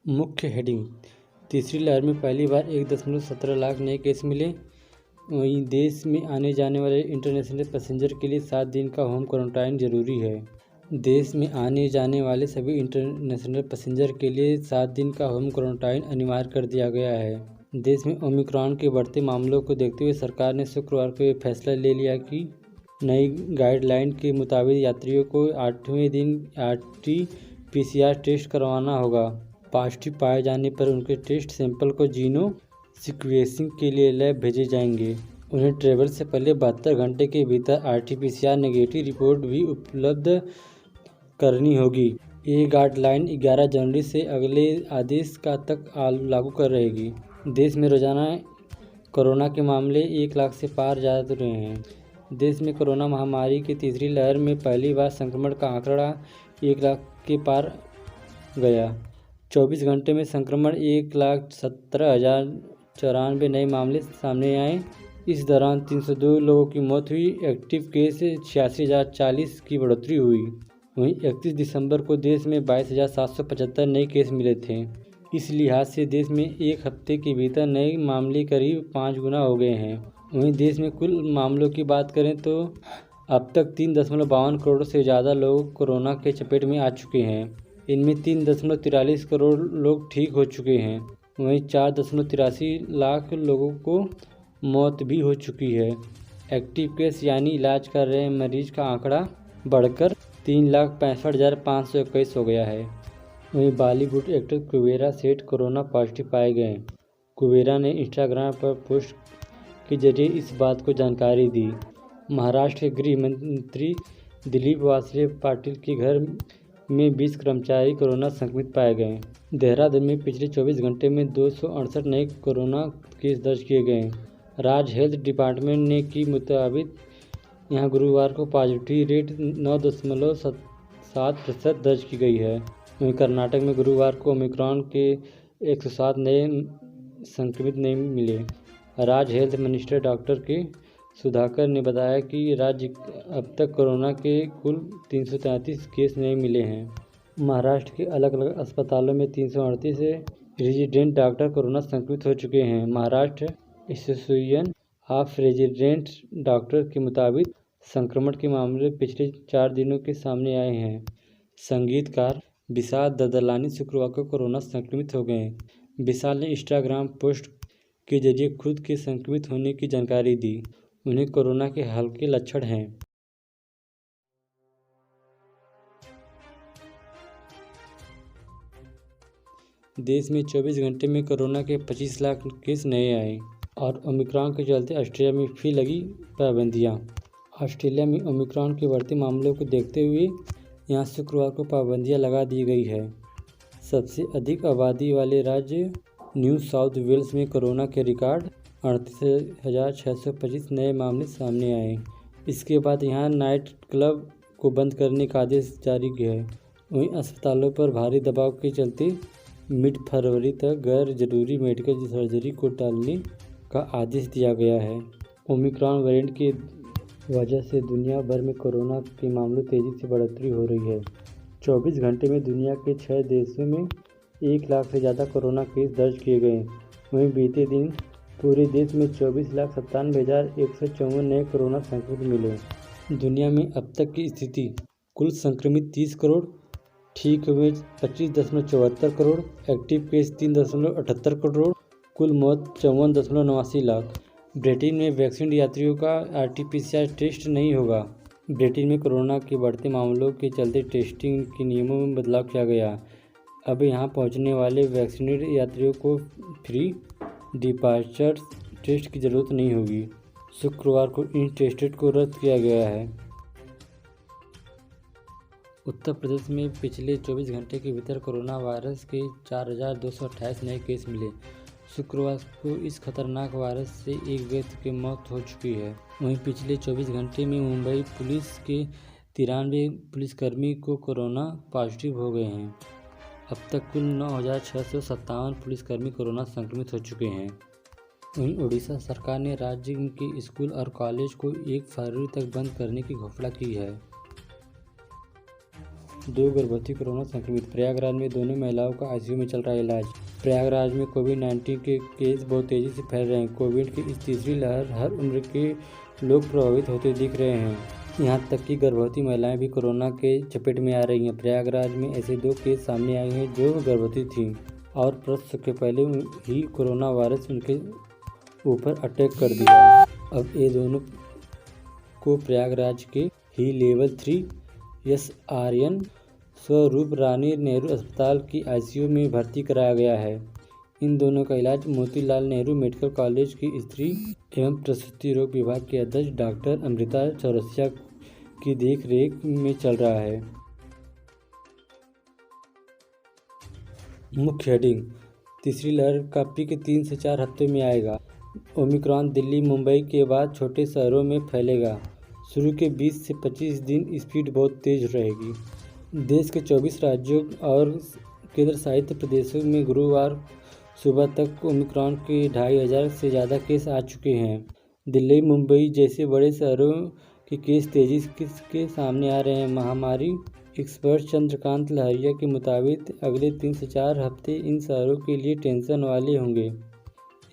मुख्य हेडिंग। तीसरी लहर में पहली बार 1.17 लाख नए केस मिले। वहीं देश में आने जाने वाले इंटरनेशनल पैसेंजर के लिए 7 दिन का होम क्वारंटाइन जरूरी है। देश में आने जाने वाले सभी इंटरनेशनल पैसेंजर के लिए 7 दिन का होम क्वारंटाइन अनिवार्य कर दिया गया है। देश में ओमिक्रॉन के बढ़ते मामलों को देखते हुए सरकार ने शुक्रवार को यह फैसला ले लिया कि नई गाइडलाइन के मुताबिक यात्रियों को 8वें दिन RT-PCR टेस्ट करवाना होगा। पॉजिटिव पाए जाने पर उनके टेस्ट सैंपल को जीनोम सीक्वेंसिंग के लिए लैब भेजे जाएंगे। उन्हें ट्रैवल से पहले 72 घंटे के भीतर RT-PCR नेगेटिव रिपोर्ट भी उपलब्ध करनी होगी। ये गाइडलाइन 11 जनवरी से अगले आदेश तक लागू कर रहेगी। देश में रोजाना कोरोना के मामले 1 लाख से पार जा रहे हैं। देश में कोरोना महामारी की तीसरी लहर में पहली बार संक्रमण का आंकड़ा 1 लाख के पार गया। 24 घंटे में संक्रमण 1,17,094 नए मामले सामने आए। इस दौरान 302 लोगों की मौत हुई। एक्टिव केस 86,040 की बढ़ोतरी हुई। वहीं 31 दिसंबर को देश में 22,775 नए केस मिले थे। इस लिहाज से देश में एक हफ्ते के भीतर नए मामले करीब 5 गुना हो गए हैं। वहीं देश में कुल मामलों की बात करें तो अब तक 3.52 करोड़ से ज़्यादा लोग कोरोना के चपेट में आ चुके हैं। इनमें 3.43 करोड़ लोग ठीक हो चुके हैं। वहीं 4.83 लाख लोगों को मौत भी हो चुकी है। एक्टिव केस यानी इलाज कर रहे मरीज का आंकड़ा बढ़कर 3,65,521 हो गया है। वहीं बॉलीवुड एक्टर कुबेरा सेठ कोरोना पॉजिटिव पाए गए। कुबेरा ने इंस्टाग्राम पर पोस्ट के जरिए इस बात को जानकारी दी। महाराष्ट्र के गृह मंत्री दिलीप वासले पाटिल के घर में 20 कर्मचारी कोरोना संक्रमित पाए गए। देहरादून में पिछले 24 घंटे में 268 नए कोरोना केस दर्ज किए गए। राज्य हेल्थ डिपार्टमेंट के मुताबिक यहां गुरुवार को पॉजिटिविटी रेट 9.7% दर्ज की गई है। वहीं कर्नाटक में गुरुवार को ओमिक्रॉन के 107 नए संक्रमित नहीं मिले। राज्य हेल्थ मिनिस्टर डॉक्टर के सुधाकर ने बताया कि राज्य अब तक कोरोना के कुल 333 केस नहीं मिले हैं। महाराष्ट्र के अलग अलग अस्पतालों में 338 रेजिडेंट डॉक्टर कोरोना संक्रमित हो चुके हैं। Maharashtra association of resident doctor के मुताबिक संक्रमण के मामले पिछले 4 दिनों के सामने आए हैं। संगीतकार विशाल ददलानी शुक्रवार को कोरोना संक्रमित हो गए। विशाल ने इंस्टाग्राम पोस्ट के जरिए खुद के संक्रमित होने की जानकारी दी। उन्हें कोरोना के हल्के लक्षण हैं। देश में 24 घंटे में कोरोना के 25 लाख केस नए आए। और ओमिक्रॉन के चलते ऑस्ट्रेलिया में फिर लगी पाबंदियां। ऑस्ट्रेलिया में ओमिक्रॉन के बढ़ते मामलों को देखते हुए यहां शुक्रवार को पाबंदियां लगा दी गई है। सबसे अधिक आबादी वाले राज्य न्यू साउथ वेल्स में कोरोना के रिकॉर्ड 38,625 नए मामले सामने आए। इसके बाद यहां नाइट क्लब को बंद करने का आदेश जारी किया है। वहीं अस्पतालों पर भारी दबाव के चलते मिड फरवरी तक गैर जरूरी मेडिकल सर्जरी को टालने का आदेश दिया गया है। ओमिक्रॉन वेरिएंट की वजह से दुनिया भर में कोरोना के मामलों तेजी से बढ़ोतरी हो रही है। 24 घंटे में दुनिया के 6 देशों में 1 लाख से ज़्यादा कोरोना केस दर्ज किए गए। वहीं बीते दिन पूरे देश में 24,97,154 नए कोरोना संक्रमित मिले। दुनिया में अब तक की स्थिति: कुल संक्रमित 30 करोड़, ठीक हुए 25.74 करोड़, एक्टिव केस 3.78 करोड़, कुल मौत 54.89 लाख। ब्रिटेन में वैक्सीन यात्रियों का RT-PCR टेस्ट नहीं होगा। ब्रिटेन में कोरोना के बढ़ते मामलों के चलते टेस्टिंग के नियमों में बदलाव किया गया। अब यहां पहुंचने वाले वैक्सीनेटेड यात्रियों को फ्री डिपार्चर टेस्ट की ज़रूरत नहीं होगी। शुक्रवार को इन टेस्ट को रद्द किया गया है। उत्तर प्रदेश में पिछले 24 घंटे के भीतर कोरोना वायरस के 4,228 नए केस मिले। शुक्रवार को इस खतरनाक वायरस से एक व्यक्ति की मौत हो चुकी है। वहीं पिछले 24 घंटे में मुंबई पुलिस के 93 पुलिसकर्मी को कोरोना पॉजिटिव हो गए हैं। अब तक कुल 9,657 पुलिसकर्मी कोरोना संक्रमित हो चुके हैं। वहीं उड़ीसा सरकार ने राज्य के स्कूल और कॉलेज को 1 फरवरी तक बंद करने की घोषणा की है। 2 गर्भवती कोरोना संक्रमित। प्रयागराज में दोनों महिलाओं का आईसीयू में चल रहा है इलाज। प्रयागराज में कोविड-19 के केस बहुत तेजी से फैल रहे हैं। कोविड की इस तीसरी लहर हर उम्र के लोग प्रभावित होते दिख रहे हैं। यहाँ तक कि गर्भवती महिलाएं भी कोरोना के चपेट में आ रही हैं। प्रयागराज में ऐसे 2 केस सामने आए हैं जो गर्भवती थीं और प्रसव के पहले ही कोरोना वायरस उनके ऊपर अटैक कर दिया। अब ये दोनों को प्रयागराज के ही लेवल 3 SRN स्वरूप रानी नेहरू अस्पताल की आईसीयू में भर्ती कराया गया है। इन दोनों का इलाज मोतीलाल नेहरू मेडिकल कॉलेज की स्त्री एवं प्रसूति रोग विभाग के अध्यक्ष डॉक्टर अमृता चौरसिया की देखरेख में चल रहा है। मुख्य हेडिंग: तीसरी लहर का पीक 3 से 4 हफ्ते में आएगा। ओमिक्रॉन दिल्ली मुंबई के बाद छोटे शहरों में फैलेगा। शुरू के 20 से 25 दिन स्पीड बहुत तेज रहेगी। देश के 24 राज्यों और केंद्र शासित प्रदेशों में गुरुवार सुबह तक ओमिक्रॉन के 2500 से ज़्यादा केस आ चुके हैं। दिल्ली मुंबई जैसे बड़े शहरों के केस तेजी के सामने आ रहे हैं। महामारी एक्सपर्ट चंद्रकांत लहरिया के मुताबिक अगले 3 से 4 हफ्ते इन शहरों के लिए टेंशन वाले होंगे।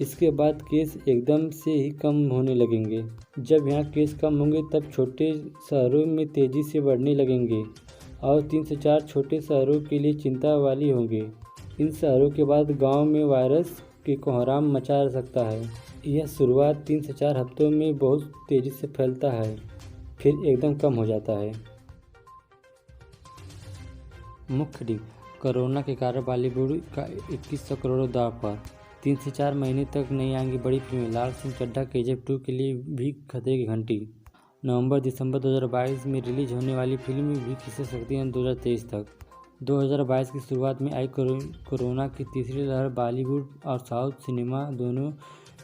इसके बाद केस एकदम से ही कम होने लगेंगे। जब यहाँ केस कम होंगे तब छोटे शहरों में तेज़ी से बढ़ने लगेंगे और 3 से 4 छोटे शहरों के लिए चिंता वाली होंगे। इन शहरों के बाद गांव में वायरस के कोहराम मचा सकता है। यह शुरुआत 3 से 4 हफ्तों में बहुत तेज़ी से फैलता है, फिर एकदम कम हो जाता है। मुख्य हेडिंग: कोरोना के कारण बॉलीवुड का 2100 करोड़ दांव पर। 3 से 4 महीने तक नहीं आएंगी बड़ी फिल्में। लाल सिंह चड्ढा KGF 2 के लिए भी खतरे की घंटी। नवंबर-दिसंबर 2022 में रिलीज होने वाली फिल्म भी खिसक सकती है 2023 तक। 2022 की शुरुआत में आई कोरोना की तीसरी लहर बॉलीवुड और साउथ सिनेमा दोनों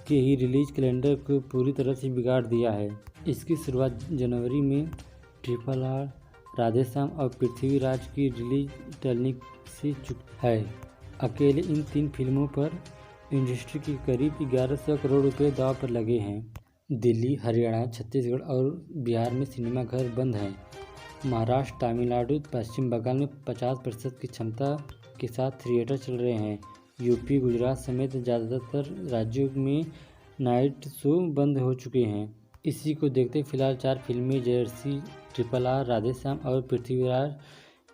के ही रिलीज कैलेंडर को पूरी तरह से बिगाड़ दिया है। इसकी शुरुआत जनवरी में RRR, राधेश्याम और पृथ्वीराज की रिलीज टलने से चुकी है। अकेले इन 3 फिल्मों पर इंडस्ट्री के करीब 1100 करोड़ रुपए दांव पर लगे हैं। दिल्ली, हरियाणा, छत्तीसगढ़ और बिहार में सिनेमा घर बंद हैं। महाराष्ट्र, तमिलनाडु, पश्चिम बंगाल में 50% की क्षमता के साथ थिएटर चल रहे हैं। यूपी, गुजरात समेत ज़्यादातर राज्यों में नाइट शो बंद हो चुके हैं। इसी को देखते फिलहाल 4 फिल्में जर्सी, RRR, राधेश्याम और पृथ्वीराज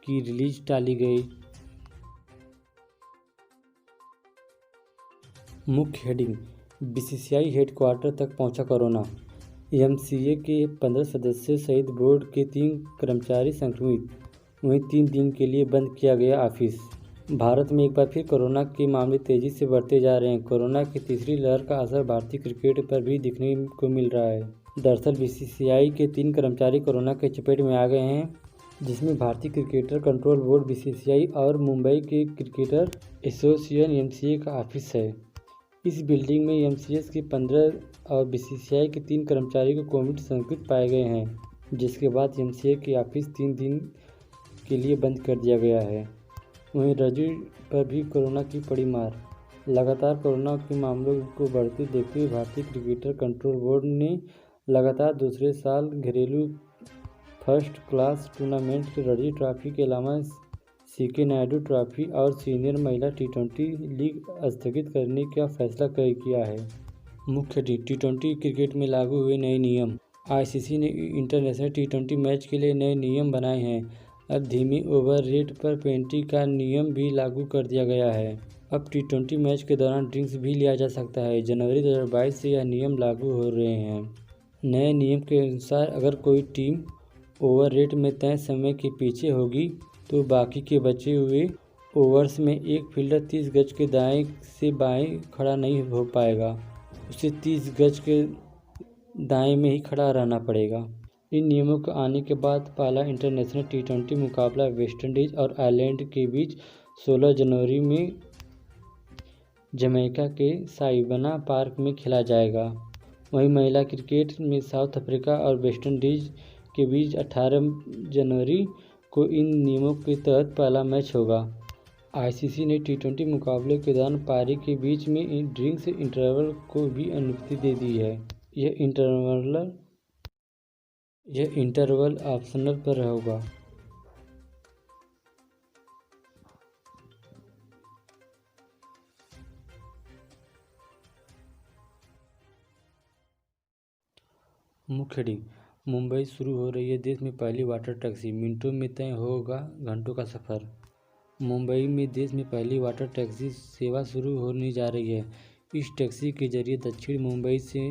की रिलीज टाली गई। मुख्य हेडिंग: BCCI हेडक्वार्टर तक पहुंचा कोरोना। MCA के 15 सदस्यों सहित बोर्ड के 3 कर्मचारी संक्रमित। वहीं 3 दिन के लिए बंद किया गया ऑफिस। भारत में एक बार फिर कोरोना के मामले तेजी से बढ़ते जा रहे हैं। कोरोना की तीसरी लहर का असर भारतीय क्रिकेट पर भी दिखने को मिल रहा है। दरअसल BCCI के 3 कर्मचारी कोरोना के चपेट में आ गए हैं, जिसमें भारतीय क्रिकेटर कंट्रोल बोर्ड BCCI और मुंबई के क्रिकेटर एसोसिएशन MCA का ऑफिस है। इस बिल्डिंग में MCS के 15 और BCCI के 3 कर्मचारी को कोविड संक्रमित पाए गए हैं, जिसके बाद MCA के ऑफिस 3 दिन के लिए बंद कर दिया गया है। वहीं रजू पर भी कोरोना की पड़ी मार। लगातार कोरोना के मामलों को बढ़ते देखते हुए भारतीय क्रिकेटर कंट्रोल बोर्ड ने लगातार दूसरे साल घरेलू first class tournament Ranji trophy के अलावा CK नायडू ट्रॉफी और सीनियर महिला T20 लीग स्थगित करने का फैसला किया है। मुख्य T20 क्रिकेट में लागू हुए नए नियम। ICC ने इंटरनेशनल T20 मैच के लिए नए नियम बनाए हैं। अब धीमे ओवर रेट पर पेनल्टी का नियम भी लागू कर दिया गया है। अब T20 मैच के दौरान ड्रिंक्स भी लिया जा सकता है। जनवरी 2022 से यह नियम लागू हो रहे हैं। नए नियम के अनुसार अगर कोई टीम ओवर रेट में तय समय के पीछे होगी तो बाकी के बचे हुए ओवर्स में एक फील्डर 30 गज के दाएं से बाएं खड़ा नहीं हो पाएगा। उसे 30 गज के दाएं में ही खड़ा रहना पड़ेगा। इन नियमों के आने के बाद पहला इंटरनेशनल T20 मुकाबला वेस्टइंडीज और आयरलैंड के बीच 16 जनवरी में जमैका के साइबना पार्क में खेला जाएगा। वहीं महिला क्रिकेट में साउथ अफ्रीका और वेस्टइंडीज के बीच 18 जनवरी को इन नियमों के तहत पहला मैच होगा। ICC ने T20 मुकाबले के दौरान पारी के बीच में ड्रिंक्स इंटरवल को भी अनुमति दे दी है। यह इंटरवल ऑप्शनल पर होगा। मुख्य हेडिंग। मुंबई शुरू हो रही है देश में पहली वाटर टैक्सी, मिनटों में तय होगा घंटों का सफ़र। मुंबई में देश में पहली वाटर टैक्सी सेवा शुरू होने जा रही है। इस टैक्सी के जरिए दक्षिण मुंबई से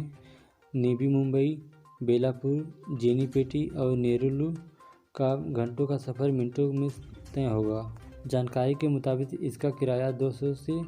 नेवी मुंबई, बेलापुर, जेनीपेटी और नेरुल का घंटों का सफ़र मिनटों में तय होगा। जानकारी के मुताबिक इसका किराया 200 से